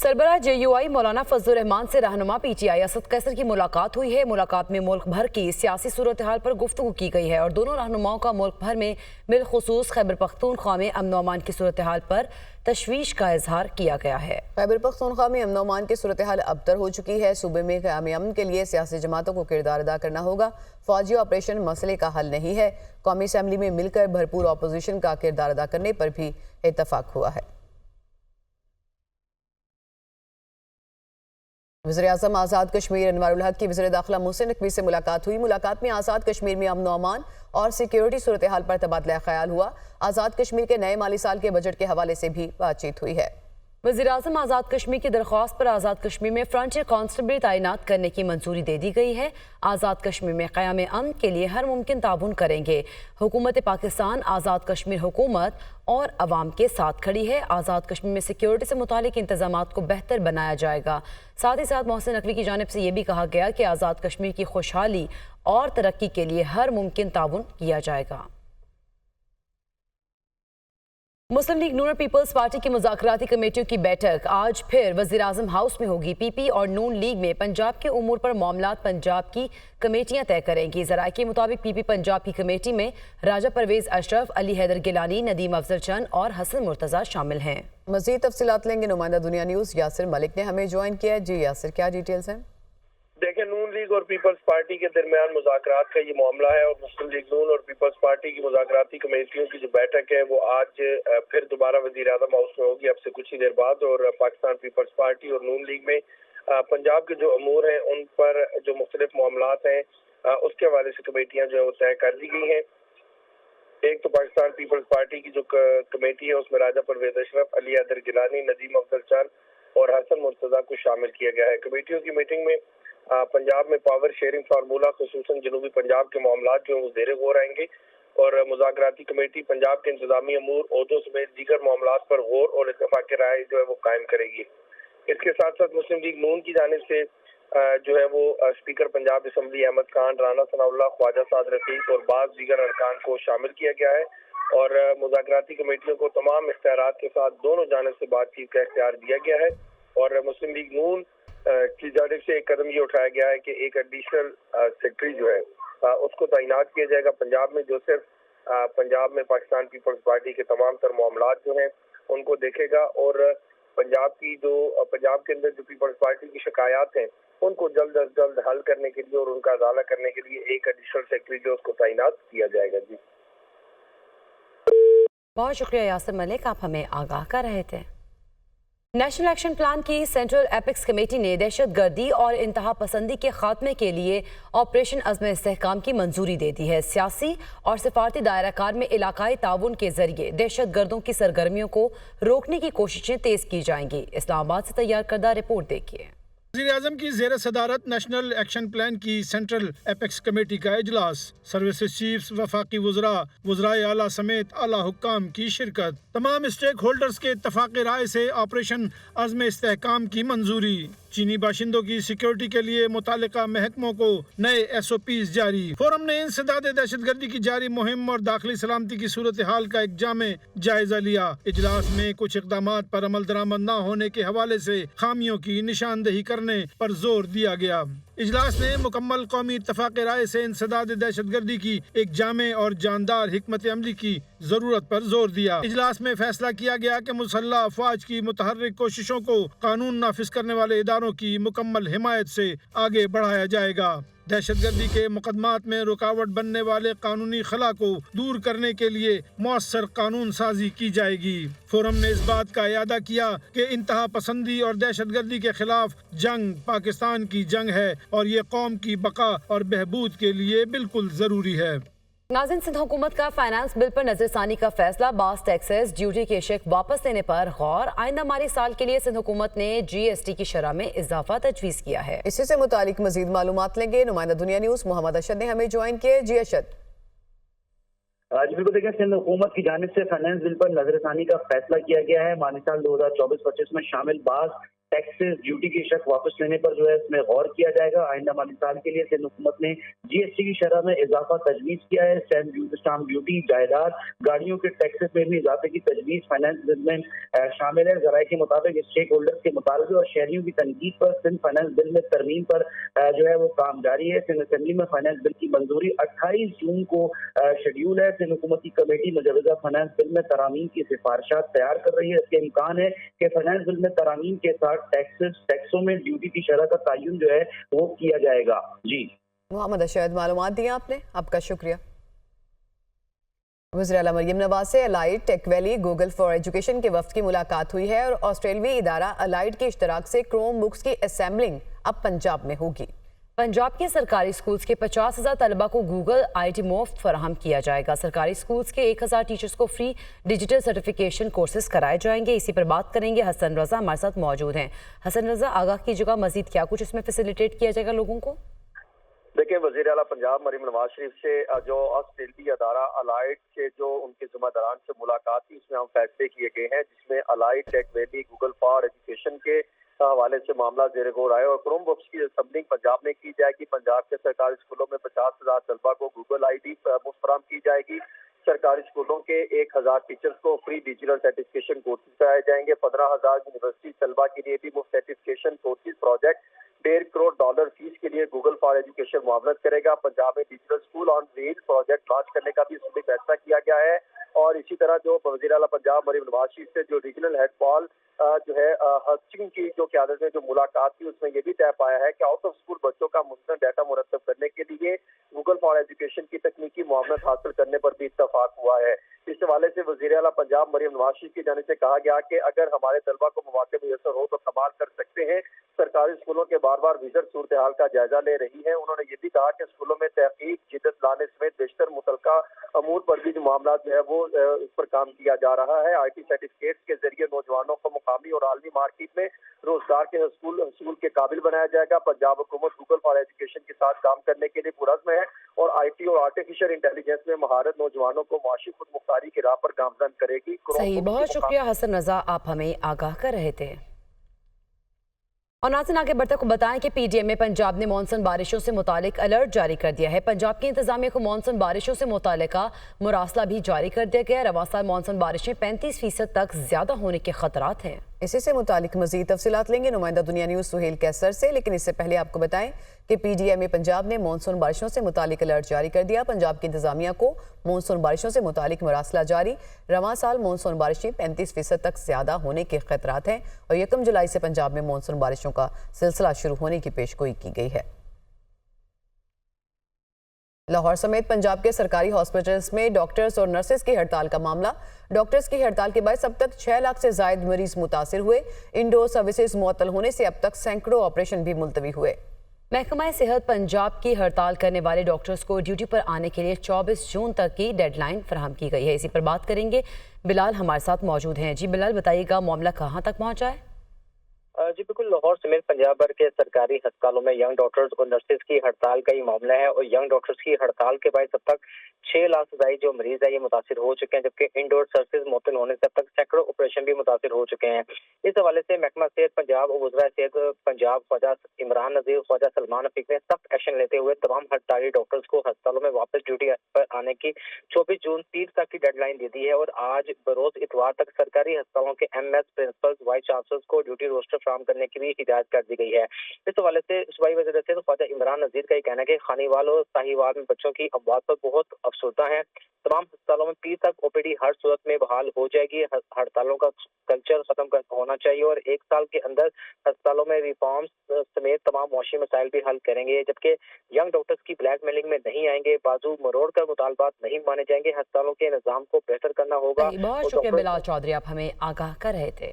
सरबराह JUI मौलाना फजलुर रहमान से रहनुमा PTI Asad Qaiser की मुलाकात हुई है। मुलाकात में मुल्क भर की सियासी सूरत हाल पर गुफ्तगू की गई है और दोनों रहनुमाओं का मुल्क भर में बिलखुसूस खैबर पख्तूनख्वा में अमन व अमान की सूरत हाल पर तशवीश का इजहार किया गया है। खैबर पख्तूनख्वा में अमन व अमान की सूरत हाल अबतर हो चुकी है। सूबे में क़याम अमन के लिए सियासी जमातों को किरदार अदा करना होगा। फौजी ऑपरेशन मसले का हल नहीं है। कौमी असम्बली में मिलकर भरपूर अपोजिशन का किरदार अदा करने पर भी इत्तफाक हुआ है। वज़ीर-ए-आज़म आज़ाद कश्मीर अनवारुल हक की वज़ीर दाखिला मोहसिन नकवी से मुलाकात हुई। मुलाकात में आज़ाद कश्मीर में अमन व अमान और सिक्योरिटी सूरत हाल पर तबादला ख्याल हुआ। आज़ाद कश्मीर के नए माली साल के बजट के हवाले से भी बातचीत हुई है। वज़ीर-ए-आज़म आज़ाद कश्मीर की दरख्वास्त पर आज़ाद कश्मीर में फ्रंटियर कांस्टेबल तैनात करने की मंजूरी दे दी गई है। आज़ाद कश्मीर में क़याम अमन के लिए हर मुमकिन ताउन करेंगे। हुकूमत पाकिस्तान आज़ाद कश्मीर हुकूमत और अवाम के साथ खड़ी है। आज़ाद कश्मीर में सिक्योरिटी से मुतालिक इंतजामात को बेहतर बनाया जाएगा। साथ ही साथ मोहसिन नकवी की जानिब से ये भी कहा गया कि आज़ाद कश्मीर की खुशहाली और तरक्की के लिए हर मुमकिन ताउन किया जाएगा। मुस्लिम लीग नून और पीपल्स पार्टी की मुज़ाकराती कमेटियों की बैठक आज फिर वज़ीर-ए-आज़म हाउस में होगी। PP और नून लीग में पंजाब के उमूर पर मामलात पंजाब की कमेटियां तय करेंगी। ज़राए के मुताबिक PP पंजाब की कमेटी में राजा परवेज़ अशरफ, अली हैदर गिलानी, नदीम अफजल चंद और हसन मुर्तज़ा शामिल हैं। मज़ीद तफसीलात लेंगे नुमाइंदा दुनिया न्यूज़ यासिर मलिक ने हमें ज्वाइन किया है। जी यासिर, क्या डिटेल्स हैं? देखिए, नून लीग और पीपल्स पार्टी के दरमियान मुज़ाकरात का ये मामला है और मुस्लिम लीग नून और पीपल्स पार्टी की मुज़ाकराती कमेटियों की जो बैठक है वो आज फिर दोबारा वज़ीर-ए-आज़म हाउस में होगी अब से कुछ ही देर बाद। और पाकिस्तान पीपल्स पार्टी और नून लीग में पंजाब के जो अमूर हैं उन पर जो मुख्तलिफ मामलात हैं उसके हवाले से कमेटियाँ जो है वो तय कर दी गई हैं। एक तो पाकिस्तान पीपल्स पार्टी की जो कमेटी है उसमें राजा परवेज़ अशरफ, अली हैदर गिलानी, नदीम अफजल चंद और हसन मुर्तज़ा को शामिल किया गया है। कमेटियों की मीटिंग में पंजाब में पावर शेयरिंग फार्मूला खुसूसन जनूबी पंजाब के मामलात जो वो ज़ेरे गौर आएंगे और मुज़ाकराती कमेटी पंजाब के इंतजामी अमूर ओहदों समेत दीगर मामलात पर गौर और इत्तेफाक राय जो है वो कायम करेगी। इसके साथ साथ मुस्लिम लीग नून की जानिब से जो है वो स्पीकर पंजाब असम्बली अहमद खान, राना सनाउल्लाह, ख्वाजा साद रफीक और बाज़ दीगर अरकान को शामिल किया गया है और मुज़ाकराती कमेटियों को तमाम इख्तियारात के साथ दोनों जानिब से बातचीत का इख्तियार दिया गया है। और मुस्लिम लीग नून की जानिब से एक कदम ये उठाया गया है कि एक एडिशनल सेक्रेटरी जो है उसको तैनात किया जाएगा पंजाब में, जो सिर्फ पंजाब में पाकिस्तान पीपल्स पार्टी के तमाम तर मामलात जो हैं उनको देखेगा और पंजाब के अंदर जो पीपल्स पार्टी की शिकायत हैं उनको जल्द अज जल्द हल करने के लिए और उनका अदाला करने के लिए एक एडिशनल सेक्रेटरी जो उसको तैनात किया जाएगा। जी बहुत शुक्रिया यासिर मलिक, आप हमें आगाह कर रहे थे। नेशनल एक्शन प्लान की सेंट्रल एपिक्स कमेटी ने दहशत गर्दी और इंतहा पसंदी के खात्मे के लिए ऑपरेशन अज़्म इस्तेहकाम की मंजूरी दे दी है। सियासी और सिफारती दायरा कार में इलाकाई ताउन के जरिए दहशत गर्दों की सरगर्मियों को रोकने की कोशिशें तेज की जाएंगी। इस्लामाबाद से तैयार करदा रिपोर्ट देखिए। वज़ीर-ए-आज़म की ज़ेर सदारत नेशनल एक्शन प्लान की सेंट्रल एपेक्स कमेटी का इजलास, सर्विसेज चीफ्स, वफाकी वज़रा, वज़राए आला समेत आला हुक्काम की शिरकत। तमाम स्टेक होल्डर्स के इत्तफाक़ राय से ऑपरेशन अज़्म इस्तेहकाम की मंजूरी। चीनी बाशिंदों की सिक्योरिटी के लिए मुतालिका महकमों को नए SOPs जारी। फोरम ने इंसदाद दहशत गर्दी की जारी मुहिम और दाखिली सलामती की सूरत हाल का एक जामे जायजा लिया। इजलास में कुछ इक़दामात पर अमल दरामद न होने के हवाले से खामियों की निशानदही करने पर जोर दिया गया। इजलास ने मुकम्मल कौमी इत्तफाक़ राय से इंसदाद दहशत गर्दी की एक जामे और जानदार हिकमत अमली की जरूरत पर जोर दिया। इजलास में फैसला किया गया कि मुसल्लह अफवाज की मुतहर्रिक कोशिशों को कानून नाफिज करने वाले इदारों की मुकम्मल हिमायत से आगे बढ़ाया जाएगा। दहशतगर्दी के मुकदमात में रुकावट बनने वाले कानूनी खला को दूर करने के लिए मौसर कानून साजी की जाएगी। फोरम ने इस बात का इयादा किया कि इंतहा पसंदी और दहशतगर्दी के खिलाफ जंग पाकिस्तान की जंग है और ये कौम की बका और बहबूद के लिए बिल्कुल जरूरी है। नाज़रीन, सिंध हुकूमत का फाइनेंस बिल पर नजरसानी का फैसला, बास टैक्सेस ड्यूटी के शेक वापस लेने पर गौर। आइंदा माली साल के लिए सिंध हुकूमत ने GST की शरह में इजाफा तजवीज़ किया है। इसी से मुतालिक मजीद मालूमात लेंगे। नुमाइंदा दुनिया न्यूज़ मोहम्मद अशद ने हमें ज्वाइन किया। जी अशद। आज बिल्कुल देखिए, सिंध हुकूमत की जानिब से फाइनेंस बिल पर नजरसानी का फैसला किया गया है। माली साल 2024-25 में शामिल बास टैक्सेस ड्यूटी की शक वापस लेने पर जो है इसमें गौर किया जाएगा। आइंदा माली साल के लिए सिंध हुकूमत ने GST की शरह में इजाफा तजवीज़ किया है। स्टाम्प ड्यूटी, जायदाद, गाड़ियों के टैक्सेस में भी इजाफे की तजवीज़ फाइनेंस बिल में शामिल है। ज़राए के मुताबिक स्टेक होल्डर्स के मुतालबे और शहरियों की तनकीद पर सिंध फाइनेंस बिल में तरमीम पर जो है वो काम जारी है। सिंध असेंबली में फाइनेंस बिल की मंजूरी 28 जून को शेड्यूल है। सिंध हुकूमती कमेटी मुजवजा फाइनेंस बिल में तरामीम की सिफारिशात तैयार कर रही है। इसके इम्कान है कि फाइनेंस बिल में तरामीम के साथ टैक्सों में ड्यूटी की शरह का तयन जो है वो किया जाएगा। जी मोहम्मद अशहद, मालूमात दी आपने, आपका शुक्रिया। वज़ीर आला मरियम नवाज से Allied Tech Valley Google for Education के वफ्द की मुलाकात हुई है और ऑस्ट्रेलवी इदारा अलाइड के इश्तराक से क्रोम बुक्स की असेंबलिंग अब पंजाब में होगी। पंजाब के सरकारी स्कूल्स के 50,000 तलबा को गूगल IT मुफ्त फराहम किया जाएगा। सरकारी स्कूल्स के 1,000 टीचर्स को फ्री डिजिटल सर्टिफिकेशन कोर्सेज कराए जाएंगे। इसी पर बात करेंगे हसन रजा हमारे साथ मौजूद हैं। हसन रजा, आगाह कीजिएगा, मजीद क्या कुछ इसमें फैसिलिटेट किया जाएगा लोगों को? देखिए, वज़ीर आला पंजाब मरियम नवाज शरीफ से जो ऑस्ट्रेलियाई अदारा अलाइड के जो उनके ज़िम्मेदारान से मुलाकात थी, उसमें हम फैसले किए गए हैं, जिसमें Allied Tech Valley Google for Education के हवाले से मामला ज़ेर गौर आया और क्रोम बुक्स की असेंबलिंग पंजाब में की जाएगी। पंजाब के सरकारी स्कूलों में 50,000 तलबा को गूगल ID मुफ्त फराहम की जाएगी। सरकारी स्कूलों के 1,000 टीचर्स को फ्री डिजिटल सर्टिफिकेशन कोर्सेज कराए जाएंगे। 15,000 यूनिवर्सिटी तलबा के लिए भी मुफ्त certification courses project $1.5 crore fees के लिए गूगल फॉर एजुकेशन मुआवनत करेगा। पंजाब में digital school on wheel project launch करने का भी इसमें फैसला किया गया है। और इसी तरह जो वज़ीर आला पंजाब मरियम नवाज शरीफ से जो रीजनल हेड पॉल जो है हस्टिंग की जो क़यादत में जो मुलाकात थी, उसमें ये भी तय पाया है कि आउट ऑफ स्कूल बच्चों का मुस्तकिल डाटा मुरतब करने के लिए गूगल फॉर एजुकेशन की तकनीकी मुआवनत हासिल करने पर भी इत्तफाक हुआ है। इस हवाले से वज़ीर आला पंजाब मरियम नवाज शरीफ की जानिब से कहा गया कि अगर हमारे तलबा को मौके मुयसर हो तो कमाल कर सकते हैं। सरकारी स्कूलों के बार बार विजिट सूरत हाल का जायजा ले रही है। उन्होंने ये भी कहा कि स्कूलों में तहकीक जिद्दत लाने समेत बेशतर मुतलका अमूर पर भी जो मामला जो है वो इस पर काम किया जा रहा है। IT सर्टिफिकेट्स के जरिए नौजवानों को मुकामी और आलमी मार्केट में रोजगार के हसूल के काबिल बनाया जाएगा। पंजाब हुकूमत गूगल फॉर एजुकेशन के साथ काम करने के लिए पुरज़्म है और IT और आर्टिफिशियल इंटेलिजेंस में महारत नौजवानों को माशी खुद मुख्तारी की राह पर गामजन करेगी। सही, बहुत शुक्रिया हसन रजा, आप हमें आगाह कर रहे थे। और नाज़रीन, आगे बढ़ते को बताएं कि PDM में पंजाब ने मानसून बारिशों से मुतालिक अलर्ट जारी कर दिया है। पंजाब की इंतजामिया को मानसून बारिशों से मुतालिका मुरासला भी जारी कर दिया गया है। रवां साल मानसून बारिशें 35% तक ज्यादा होने के खतरात हैं। इसी से मुतालिक मजीद तफसीलात लेंगे नुमाइंदा दुनिया न्यूज़ सुहेल कैसर से, लेकिन इससे पहले आपको बताएं कि PDM पंजाब ने मानसून बारिशों से मुतालिक अलर्ट जारी कर दिया। पंजाब की इंतजामिया को मानसून बारिशों से मुतालिक मुरासला जारी। रवां साल मानसून बारिशें 35% तक ज्यादा होने के खतरात हैं और 1 जुलाई से पंजाब में मानसून बारिशों का सिलसिला शुरू होने की पेशगोई की गई है। लाहौर समेत पंजाब के सरकारी हॉस्पिटल्स में डॉक्टर्स और नर्सेज की हड़ताल का मामला। डॉक्टर्स की हड़ताल के बाद अब तक 6 लाख से ज्यादा मरीज मुतासिर हुए। इंडोर सर्विसेज मुअत्तल होने से अब तक सैकड़ों ऑपरेशन भी मुलतवी हुए। महकमा सेहत पंजाब की हड़ताल करने वाले डॉक्टर्स को ड्यूटी पर आने के लिए 24 जून तक की डेडलाइन फराहम की गई है। इसी पर बात करेंगे, बिलाल हमारे साथ मौजूद हैं। जी बिलाल, बताइएगा मामला कहाँ तक पहुँचा है? जी बिल्कुल, लाहौर समेत पंजाब भर के सरकारी अस्पतालों में यंग डॉक्टर्स और नर्सेज की हड़ताल का ये मामला है और यंग डॉक्टर्स की हड़ताल के बाद अब तक 6 लाख से ज्यादा जो मरीज है ये मुतासिर हो चुके हैं, जबकि इंडोर सर्विसेज मुअत्तल होने से अब तक सैकड़ों ऑपरेशन भी मुतासिर हो चुके हैं। इस हवाले से महकमा सेहत पंजाब और वज़ीर सेहत पंजाब ख्वाजा इमरान नज़ीर, ख्वाजा सलमान रफीक ने सख्त एक्शन लेते हुए तमाम हड़ताली डॉक्टर्स को अस्पतालों में वापस ड्यूटी पर आने की 24 जून 3 तक की डेडलाइन दे दी है और आज बरोज इतवार तक सरकारी अस्पतालों के MS प्रिंसिपल्स, वाइस चांसलर्स को ड्यूटी रोस्टर फराहम करने की भी हिदायत कर दी गई है। इस हवाले से सूबाई वज़ीर सेहत ख्वाजा इमरान नज़ीर का कहना है कि खानीवाल और साहिवाल में बच्चों की अमवात पर बहुत अफसोसदा है। तमाम अस्पतालों में 30 तक OPD हर सूरत में बहाल हो जाएगी। हड़तालों का कल्चर खत्म होना चाहिए और 1 साल के अंदर अस्पतालों में रिफॉर्म्स समेत तमाम मौशी मसाइल भी हल करेंगे, जबकि यंग डॉक्टर्स की ब्लैक मेलिंग में नहीं आएंगे, बाजू मरोड़ कर मुतालबात नहीं माने जाएंगे। अस्पतालों के निजाम को बेहतर करना होगा। बहुत शुक्रिया बिलाल चौधरी, आप हमें आगाह कर रहे थे।